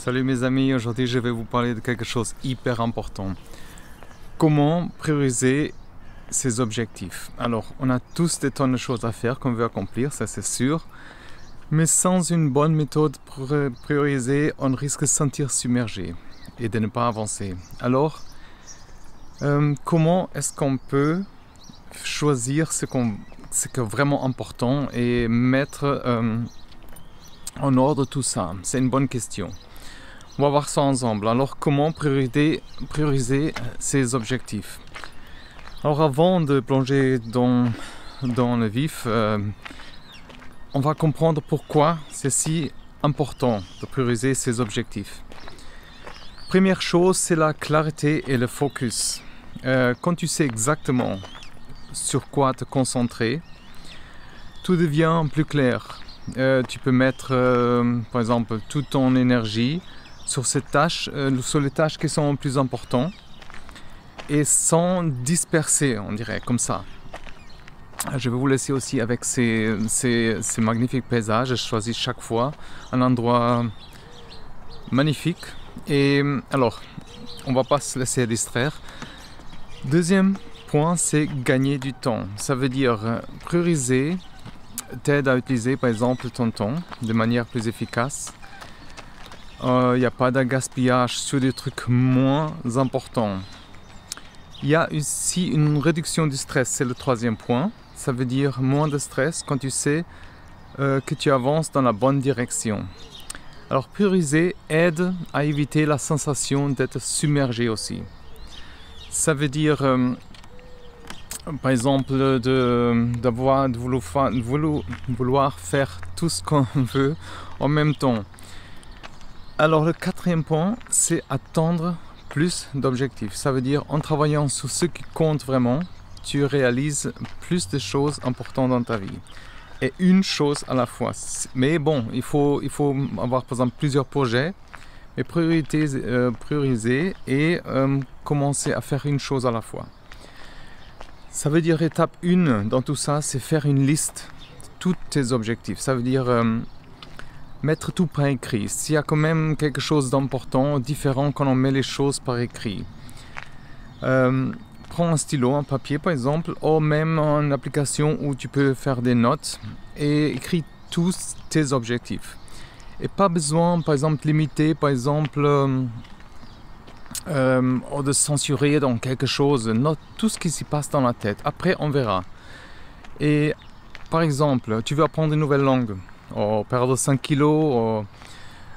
Salut mes amis, aujourd'hui je vais vous parler de quelque chose hyper important. Comment prioriser ses objectifs? Alors, on a tous des tonnes de choses à faire qu'on veut accomplir, ça c'est sûr. Mais sans une bonne méthode pour prioriser, on risque de se sentir submergé et de ne pas avancer. Alors, comment est-ce qu'on peut choisir ce qui est vraiment important et mettre en ordre tout ça? C'est une bonne question. On va voir ça ensemble. Alors, comment prioriser ses objectifs? Alors, avant de plonger dans le vif, on va comprendre pourquoi c'est si important de prioriser ses objectifs. Première chose, c'est la clarté et le focus. Quand tu sais exactement sur quoi te concentrer, tout devient plus clair. Tu peux mettre, par exemple, toute ton énergie sur sur les tâches qui sont les plus importantes et sans disperser, on dirait, comme ça. Je vais vous laisser aussi avec ces magnifiques paysages. Je choisis chaque fois un endroit magnifique. Et alors, on ne va pas se laisser distraire. Deuxième point, c'est gagner du temps. Ça veut dire prioriser t'aide à utiliser par exemple ton temps de manière plus efficace. Il n'y a pas de gaspillage sur des trucs moins importants. Il y a aussi une réduction du stress, c'est le troisième point. Ça veut dire moins de stress quand tu sais que tu avances dans la bonne direction. Alors prioriser aide à éviter la sensation d'être submergé aussi. Ça veut dire par exemple de vouloir faire tout ce qu'on veut en même temps. Alors le quatrième point, c'est attendre plus d'objectifs. Ça veut dire en travaillant sur ce qui compte vraiment, tu réalises plus de choses importantes dans ta vie. Et une chose à la fois. Mais bon, il faut avoir par exemple plusieurs projets, mais prioriser et commencer à faire une chose à la fois. Ça veut dire étape 1 dans tout ça, c'est faire une liste de tous tes objectifs. Ça veut dire mettre tout par écrit. S'il y a quand même quelque chose d'important, différent quand on met les choses par écrit. Prends un stylo, un papier par exemple, ou même une application où tu peux faire des notes et écris tous tes objectifs. Et pas besoin, par exemple, limiter, par exemple, ou de censurer dans quelque chose. Note tout ce qui s'y passe dans la tête. Après, on verra. Et par exemple, tu veux apprendre une nouvelle langue, ou perdre 5 kilos, ou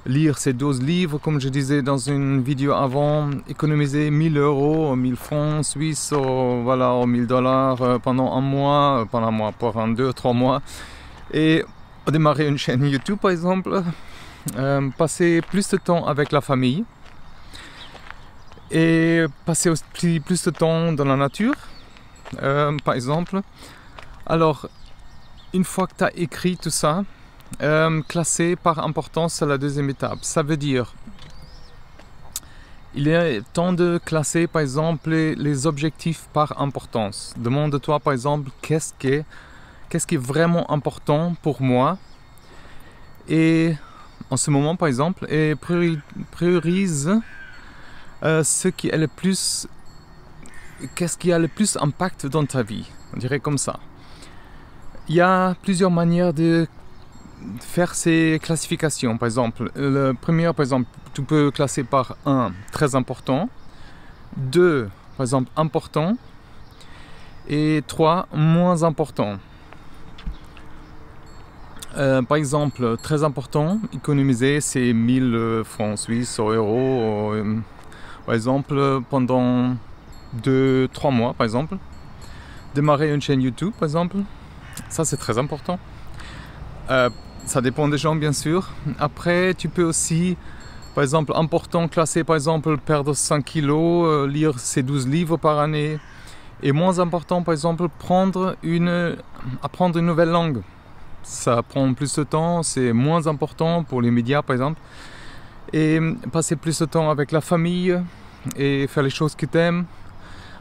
lire ces 12 livres, comme je disais dans une vidéo avant, économiser 1000 euros, 1000 francs suisses, ou 1000 dollars pendant un mois, pour 2-3 mois, et démarrer une chaîne YouTube par exemple, passer plus de temps avec la famille, et passer aussi plus de temps dans la nature, par exemple. Alors, une fois que tu as écrit tout ça, classer par importance, c'est la deuxième étape. Ça veut dire, il est temps de classer par exemple les objectifs par importance. Demande-toi par exemple qu'est-ce qui est vraiment important pour moi et en ce moment par exemple, et priorise ce qui est qu'est-ce qui a le plus d'impact dans ta vie, on dirait comme ça. Il y a plusieurs manières de faire ces classifications. Par exemple, le premier, par exemple, tu peux classer par 1, très important, 2, par exemple, important, et 3, moins important. Par exemple, très important, économiser, c'est 1000 francs suisses ou euros, par exemple, pendant 2-3 mois, par exemple. Démarrer une chaîne YouTube, par exemple, ça c'est très important. Ça dépend des gens, bien sûr. Après, tu peux aussi, par exemple, important, classer, par exemple, perdre 5 kilos, lire ces 12 livres par année. Et moins important, par exemple, apprendre une nouvelle langue. Ça prend plus de temps, c'est moins important pour les médias, par exemple. Et passer plus de temps avec la famille et faire les choses que tu aimes.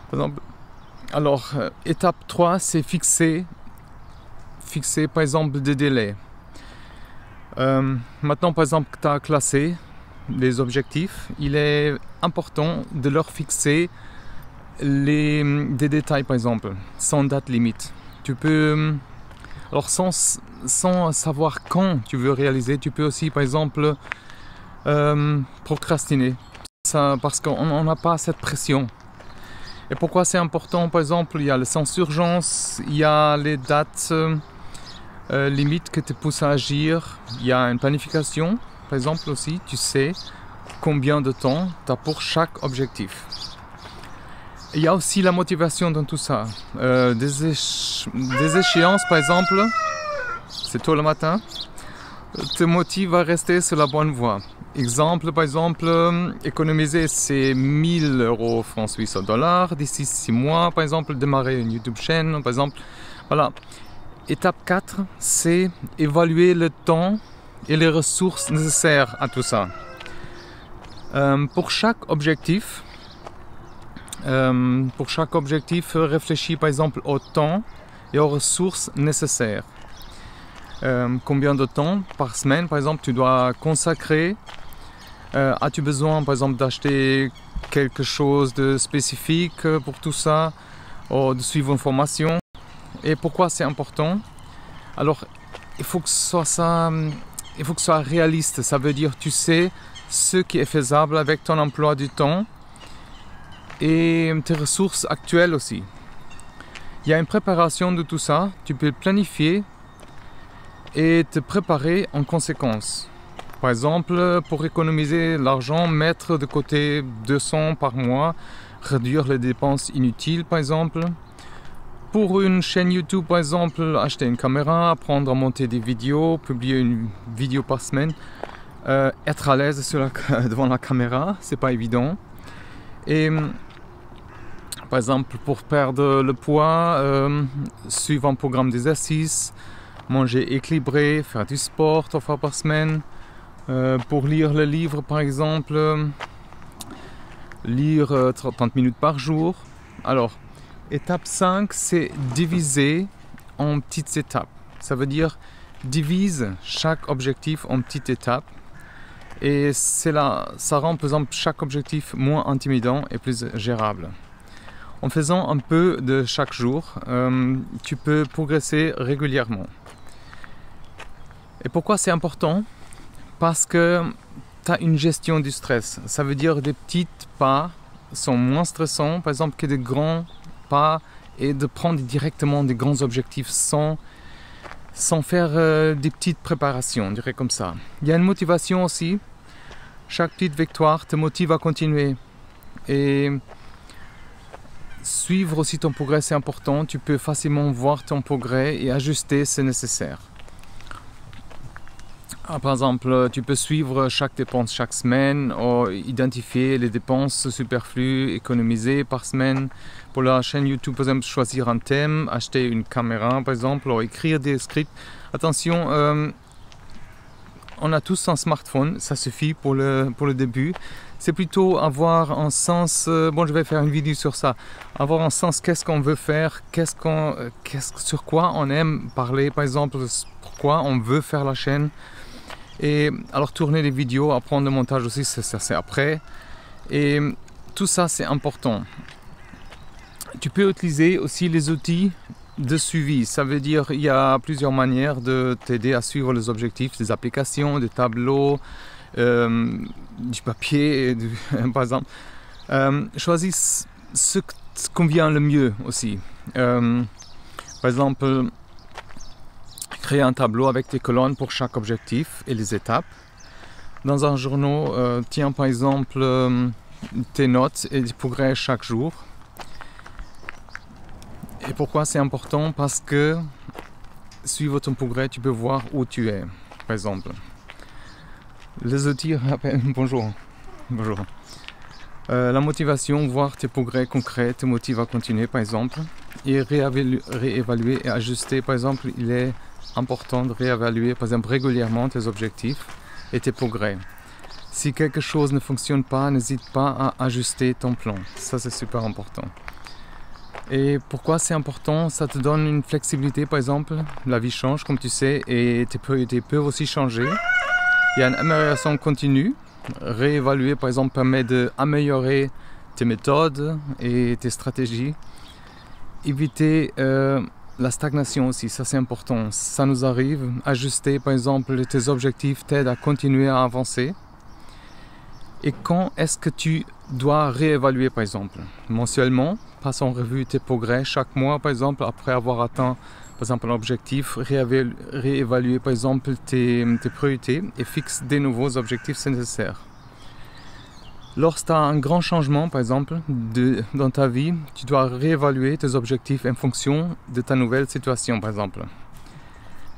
Par exemple. Alors, étape 3, c'est fixer, par exemple, des délais. Maintenant, par exemple, que tu as classé, les objectifs, il est important de leur fixer des détails, par exemple, sans date limite. Tu peux, alors sans savoir quand tu veux réaliser, tu peux aussi, par exemple, procrastiner, parce qu'on n'a pas cette pression. Et pourquoi c'est important? Par exemple, il y a le sens d'urgence, il y a les dates limites que te poussent à agir, il y a une planification, par exemple aussi, tu sais combien de temps tu as pour chaque objectif. Il y a aussi la motivation dans tout ça. Des échéances, par exemple, c'est tôt le matin, te motive à rester sur la bonne voie. Exemple, par exemple, économiser ses 1000 € francs suisses au dollar d'ici 6 mois, par exemple, démarrer une YouTube chaîne, par exemple. Voilà. Étape 4, c'est évaluer le temps et les ressources nécessaires à tout ça. Pour chaque objectif, réfléchis par exemple au temps et aux ressources nécessaires. Combien de temps par semaine, par exemple, tu dois consacrer? As-tu besoin, par exemple, d'acheter quelque chose de spécifique pour tout ça, ou de suivre une formation? Et pourquoi c'est important? Alors, il faut que ce soit réaliste. Ça veut dire, tu sais ce qui est faisable avec ton emploi du temps et tes ressources actuelles aussi. Il y a une préparation de tout ça. Tu peux planifier et te préparer en conséquence. Par exemple, pour économiser l'argent, mettre de côté 200 par mois, réduire les dépenses inutiles par exemple. Pour une chaîne YouTube par exemple, acheter une caméra, apprendre à monter des vidéos, publier une vidéo par semaine, être à l'aise devant la caméra, c'est pas évident. Et par exemple, pour perdre le poids, suivre un programme d'exercice, manger équilibré, faire du sport 3 fois par semaine. Pour lire le livre par exemple, lire 30 minutes par jour. Alors, étape 5, c'est diviser en petites étapes. Ça veut dire divise chaque objectif en petites étapes. Et ça rend par exemple chaque objectif moins intimidant et plus gérable. En faisant un peu de chaque jour, tu peux progresser régulièrement. Et pourquoi c'est important? Parce que tu as une gestion du stress. Ça veut dire des petits pas sont moins stressants, par exemple, que des grands pas, et de prendre directement des grands objectifs sans faire des petites préparations, je dirais comme ça. Il y a une motivation aussi. Chaque petite victoire te motive à continuer. Et suivre aussi ton progrès, c'est important. Tu peux facilement voir ton progrès et ajuster si nécessaire. Par exemple, tu peux suivre chaque dépense chaque semaine, ou identifier les dépenses superflues économisées par semaine. Pour la chaîne YouTube, par exemple, choisir un thème, acheter une caméra, par exemple, ou écrire des scripts. Attention, on a tous un smartphone, ça suffit pour le début. C'est plutôt avoir un sens, bon, je vais faire une vidéo sur ça, avoir un sens, qu'est-ce qu'on veut faire, sur quoi on aime parler, par exemple, pourquoi on veut faire la chaîne. Et alors tourner les vidéos, apprendre le montage aussi, c'est après. Et tout ça c'est important. Tu peux utiliser aussi les outils de suivi. Ça veut dire il y a plusieurs manières de t'aider à suivre les objectifs, des applications, des tableaux, du papier, par exemple. Choisis ce qui convient le mieux aussi. Par exemple, créer un tableau avec des colonnes pour chaque objectif et les étapes. Dans un journal, tiens par exemple tes notes et des progrès chaque jour. Et pourquoi c'est important? Parce que suivre ton progrès, tu peux voir où tu es, par exemple. Les outils rappellent... Bonjour. Bonjour. La motivation, voir tes progrès concrets, te motive à continuer, par exemple. Et réévaluer et ajuster, par exemple, il est important de réévaluer, par exemple, régulièrement tes objectifs et tes progrès. Si quelque chose ne fonctionne pas, n'hésite pas à ajuster ton plan. Ça, c'est super important. Et pourquoi c'est important? Ça te donne une flexibilité, par exemple. La vie change, comme tu sais, et tes priorités peuvent aussi changer. Il y a une amélioration continue. Réévaluer, par exemple, permet d'améliorer tes méthodes et tes stratégies. Éviter la stagnation aussi, ça c'est important. Ça nous arrive. Ajuster, par exemple, tes objectifs t'aide à continuer à avancer. Et quand est-ce que tu dois réévaluer, par exemple? Mensuellement, passe en revue tes progrès chaque mois, par exemple, après avoir atteint, par exemple, un objectif, réévaluer, par exemple, tes priorités et fixe des nouveaux objectifs si nécessaire. Lorsque tu as un grand changement, par exemple, dans ta vie, tu dois réévaluer tes objectifs en fonction de ta nouvelle situation, par exemple.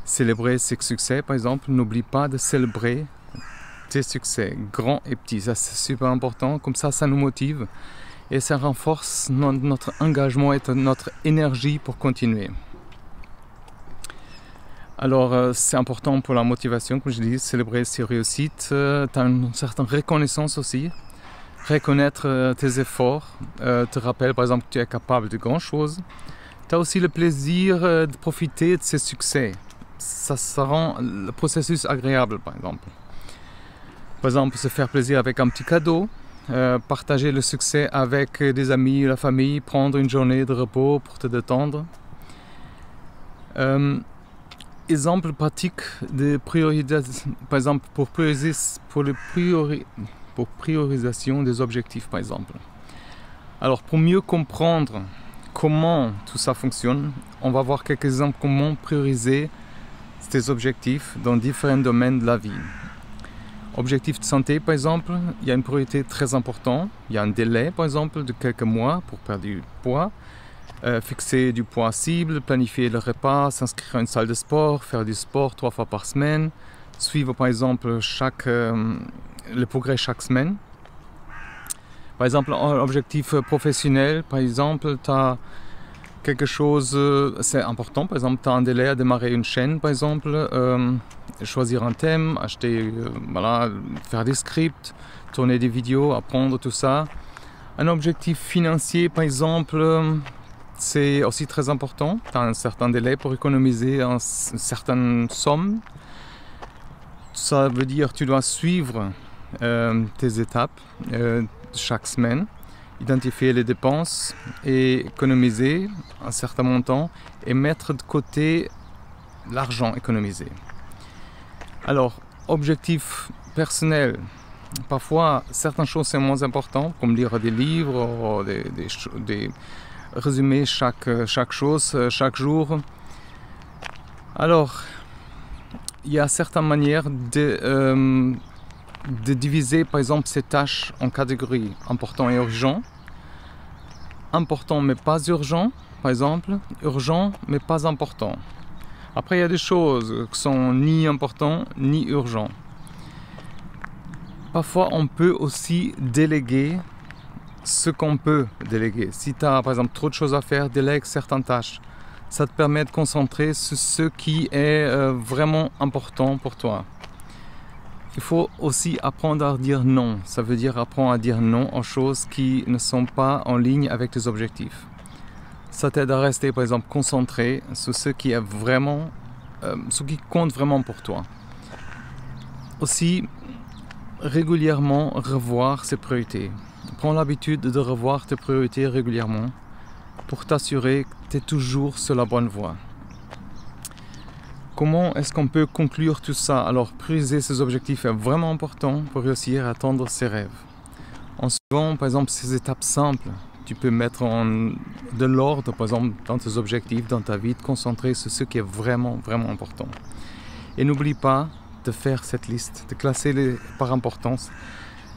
Célébrer ses succès, par exemple, n'oublie pas de célébrer tes succès, grands et petits. Ça, c'est super important. Comme ça nous motive et ça renforce notre engagement et notre énergie pour continuer. Alors, c'est important pour la motivation, comme je dis, célébrer ses réussites. Tu as une certaine reconnaissance aussi. Reconnaître tes efforts te rappelle par exemple que tu es capable de grand chose. Tu as aussi le plaisir de profiter de ces succès. Ça rend le processus agréable, par exemple. Par exemple, se faire plaisir avec un petit cadeau, partager le succès avec des amis, la famille, prendre une journée de repos pour te détendre. Exemple pratique de priorisation, par exemple pour priorisation des objectifs, par exemple. Alors, pour mieux comprendre comment tout ça fonctionne, on va voir quelques exemples comment prioriser tes objectifs dans différents domaines de la vie. Objectif de santé, par exemple, il y a une priorité très importante. Il y a un délai, par exemple, de quelques mois pour perdre du poids. Fixer du poids cible, planifier le repas, s'inscrire à une salle de sport, faire du sport 3 fois par semaine, suivre, par exemple, le progrès chaque semaine. Par exemple, un objectif professionnel, par exemple, tu as quelque chose, c'est important, par exemple, tu as un délai à démarrer une chaîne, par exemple, choisir un thème, acheter, voilà, faire des scripts, tourner des vidéos, apprendre tout ça. Un objectif financier, par exemple, c'est aussi très important. Tu as un certain délai pour économiser une certaine somme. Ça veut dire que tu dois suivre tes étapes chaque semaine, identifier les dépenses et économiser un certain montant et mettre de côté l'argent économisé. Alors, objectif personnel. Parfois, certaines choses sont moins importantes, comme lire des livres, des résumés chaque chose, chaque jour. Alors, il y a certaines manières de diviser, par exemple, ces tâches en catégories important et urgent. Important mais pas urgent, par exemple. Urgent mais pas important. Après, il y a des choses qui sont ni importantes ni urgentes. Parfois, on peut aussi déléguer ce qu'on peut déléguer. Si tu as, par exemple, trop de choses à faire, délègue certaines tâches. Ça te permet de concentrer sur ce qui est vraiment important pour toi. Il faut aussi apprendre à dire non. Ça veut dire apprendre à dire non aux choses qui ne sont pas en ligne avec tes objectifs. Ça t'aide à rester, par exemple, concentré sur ce qui est vraiment, ce qui compte vraiment pour toi. Aussi, régulièrement revoir ses priorités. Prends l'habitude de revoir tes priorités régulièrement pour t'assurer que tu es toujours sur la bonne voie. Comment est-ce qu'on peut conclure tout ça? Alors, prioriser ses objectifs est vraiment important pour réussir à atteindre ses rêves. En suivant, par exemple, ces étapes simples, tu peux mettre de l'ordre, par exemple, dans tes objectifs, dans ta vie, te concentrer sur ce qui est vraiment, vraiment important. Et n'oublie pas de faire cette liste, de classer par importance,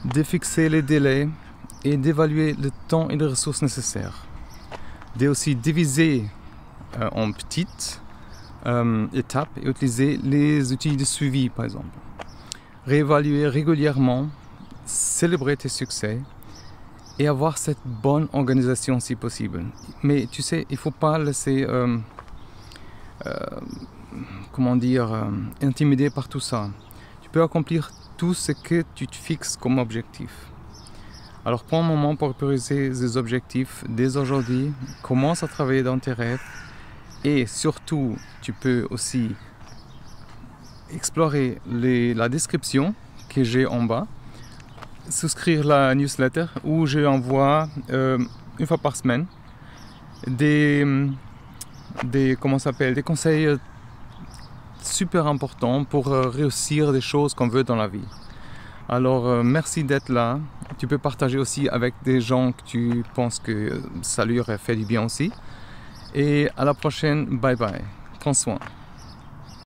de fixer les délais et d'évaluer le temps et les ressources nécessaires. De aussi diviser en petites étapes et utiliser les outils de suivi, par exemple. Réévaluer régulièrement, célébrer tes succès et avoir cette bonne organisation si possible. Mais tu sais, il ne faut pas laisser intimider par tout ça. Tu peux accomplir tout ce que tu te fixes comme objectif. Alors prends un moment pour prioriser ces objectifs dès aujourd'hui, commence à travailler dans tes rêves et surtout tu peux aussi explorer la description que j'ai en bas souscrire la newsletter où je envoie une fois par semaine des conseils super importants pour réussir des choses qu'on veut dans la vie. Alors merci d'être là. Tu peux partager aussi avec des gens que tu penses que ça lui aurait fait du bien aussi. Et à la prochaine, bye bye. Prends soin.